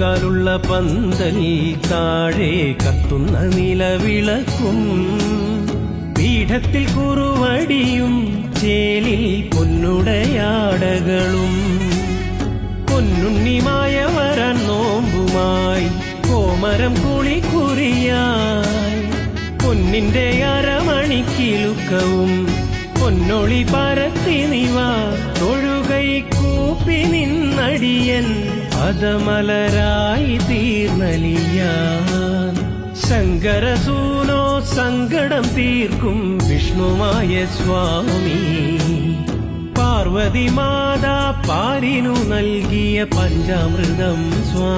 നാലുകാലുള്ള പന്തൽ താഴെ കത്തുന്ന നിലവിളക്കും പീഠത്തിൽ കുറുവടിയും ചേലിൽ പൊന്നുടയാടകളും പൊന്നുണ്ണിമായ വരാൻ നോമ്പുമായി കോമരം കുളിക്കുറിയായി പൊന്നിന്റെ അരമണിക്കിലുക്കവും പൊന്നൊളി പരത്തി നിവ തൊഴുകൈ കൂപ്പി നിന്നടിയൻ പദമലരായി തീർന്നലിയാൻ ശങ്കരസൂനോ സങ്കടം തീർക്കും വിഷ്ണുമായ സ്വാമി പാർവതി മാതാ പാരിനു നൽകിയ പഞ്ചാമൃതം സ്വാമി.